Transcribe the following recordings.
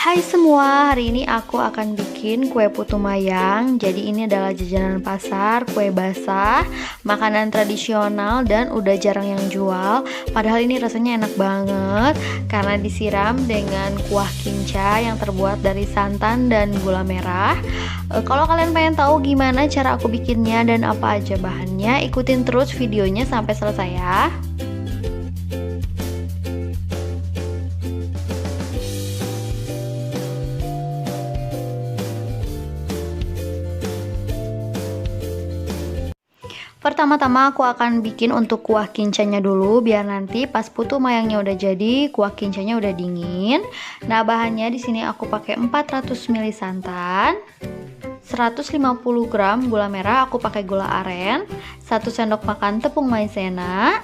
Hai semua, hari ini aku akan bikin kue putu mayang. Jadi ini adalah jajanan pasar, kue basah, makanan tradisional dan udah jarang yang jual. Padahal ini rasanya enak banget karena disiram dengan kuah kinca yang terbuat dari santan dan gula merah. Kalau kalian pengen tahu gimana cara aku bikinnya dan apa aja bahannya, ikutin terus videonya sampai selesai ya. Pertama-tama aku akan bikin untuk kuah kincanya dulu biar nanti pas putu mayangnya udah jadi, kuah kincanya udah dingin. Nah, bahannya di sini aku pakai 400 ml santan, 150 gram gula merah, aku pakai gula aren, 1 sendok makan tepung maizena,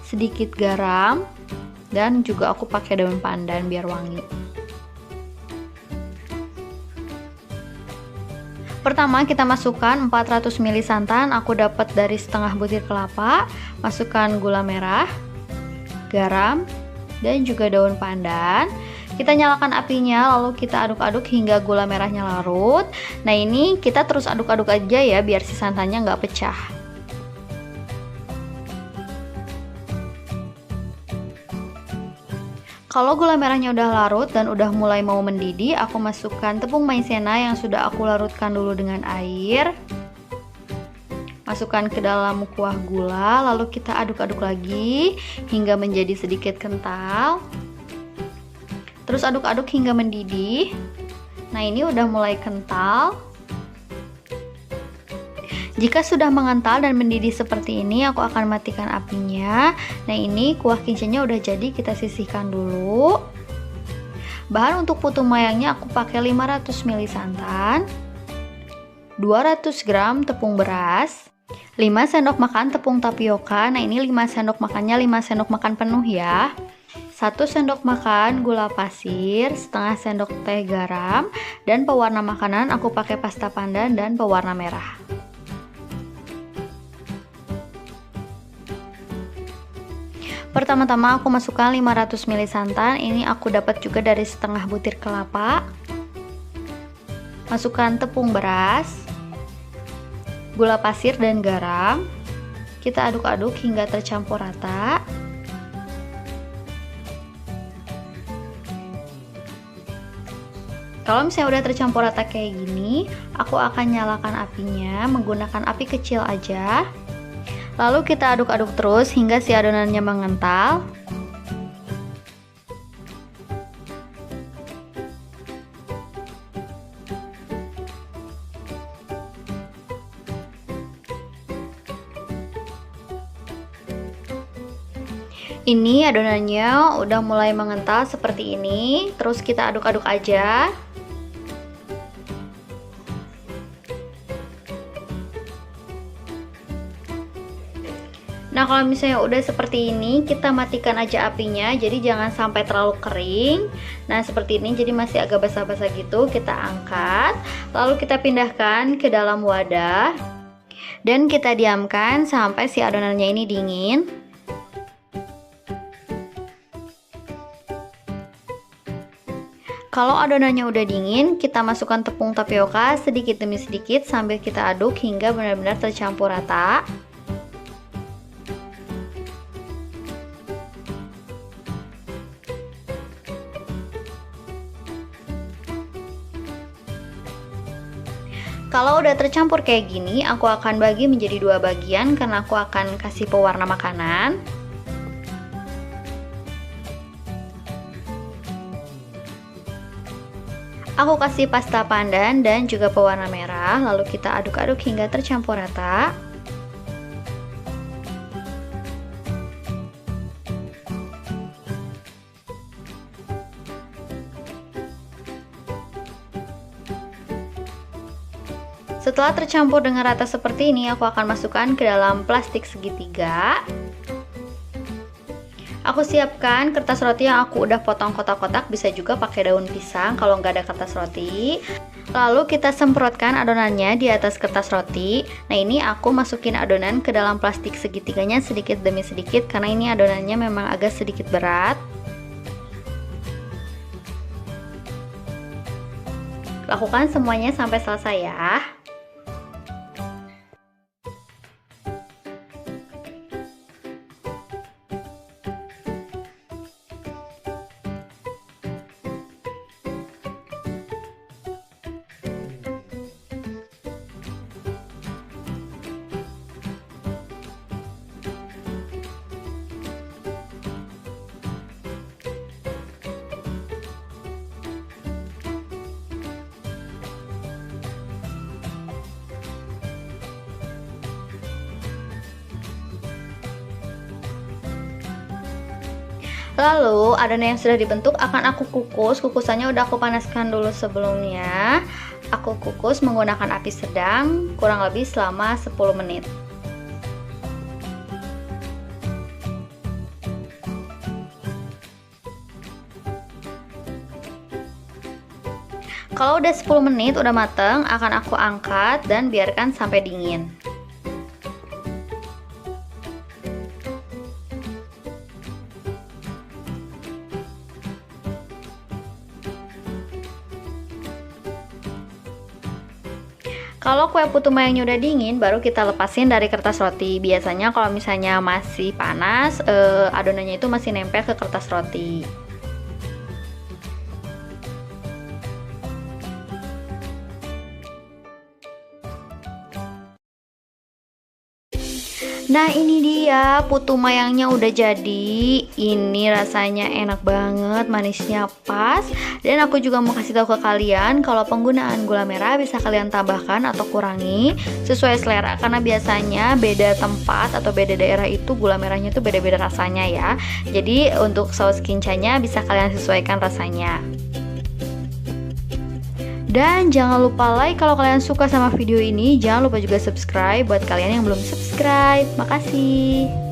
sedikit garam, dan juga aku pakai daun pandan biar wangi. Pertama kita masukkan 400 ml santan, aku dapat dari setengah butir kelapa, masukkan gula merah, garam, dan juga daun pandan. Kita nyalakan apinya, lalu kita aduk-aduk hingga gula merahnya larut. Nah ini kita terus aduk-aduk aja ya, biar si santannya nggak pecah. Kalau gula merahnya udah larut dan udah mulai mau mendidih, aku masukkan tepung maizena yang sudah aku larutkan dulu dengan air. Masukkan ke dalam kuah gula, lalu kita aduk-aduk lagi hingga menjadi sedikit kental. Terus aduk-aduk hingga mendidih. Nah, ini udah mulai kental. Jika sudah mengental dan mendidih seperti ini, aku akan matikan apinya. Nah, ini kuah kincanya udah jadi, kita sisihkan dulu. Bahan untuk putu mayangnya aku pakai 500 ml santan, 200 gram tepung beras, 5 sendok makan tepung tapioka. Nah, ini 5 sendok makannya 5 sendok makan penuh ya. 1 sendok makan gula pasir, setengah sendok teh garam, dan pewarna makanan aku pakai pasta pandan dan pewarna merah. Pertama-tama aku masukkan 500 ml santan, ini aku dapat juga dari setengah butir kelapa. Masukkan tepung beras, gula pasir dan garam. Kita aduk-aduk hingga tercampur rata. Kalau misalnya udah tercampur rata kayak gini, aku akan nyalakan apinya menggunakan api kecil aja. Lalu kita aduk-aduk terus hingga si adonannya mengental. Ini adonannya udah mulai mengental seperti ini. Terus kita aduk-aduk aja. Nah, kalau misalnya udah seperti ini, kita matikan aja apinya, jadi jangan sampai terlalu kering. Nah, seperti ini, jadi masih agak basah-basah gitu. Kita angkat, lalu kita pindahkan ke dalam wadah, dan kita diamkan sampai si adonannya ini dingin. Kalau adonannya udah dingin, kita masukkan tepung tapioka sedikit demi sedikit sambil kita aduk hingga benar-benar tercampur rata. Kalau udah tercampur kayak gini, aku akan bagi menjadi 2 bagian karena aku akan kasih pewarna makanan. Aku kasih pasta pandan dan juga pewarna merah, lalu kita aduk-aduk hingga tercampur rata. Setelah tercampur dengan rata seperti ini, aku akan masukkan ke dalam plastik segitiga. Aku siapkan kertas roti yang aku udah potong kotak-kotak, bisa juga pakai daun pisang kalau nggak ada kertas roti. Lalu kita semprotkan adonannya di atas kertas roti. Nah, ini aku masukin adonan ke dalam plastik segitiganya sedikit demi sedikit karena ini adonannya memang agak sedikit berat. Lakukan semuanya sampai selesai ya. Lalu adonan yang sudah dibentuk akan aku kukus. Kukusannya udah aku panaskan dulu sebelumnya. Aku kukus menggunakan api sedang kurang lebih selama 10 menit. Kalau udah 10 menit udah mateng, akan aku angkat dan biarkan sampai dingin. Kalau kue putu mayangnya udah dingin, baru kita lepasin dari kertas roti. Biasanya kalau misalnya masih panas, adonannya itu masih nempel ke kertas roti. Nah ini dia putu mayangnya udah jadi. Ini rasanya enak banget, manisnya pas. Dan aku juga mau kasih tahu ke kalian kalau penggunaan gula merah bisa kalian tambahkan atau kurangi sesuai selera, karena biasanya beda tempat atau beda daerah itu gula merahnya itu beda-beda rasanya ya. Jadi untuk saus kincanya bisa kalian sesuaikan rasanya. Dan jangan lupa like kalau kalian suka sama video ini. Jangan lupa juga subscribe buat kalian yang belum subscribe. Makasih.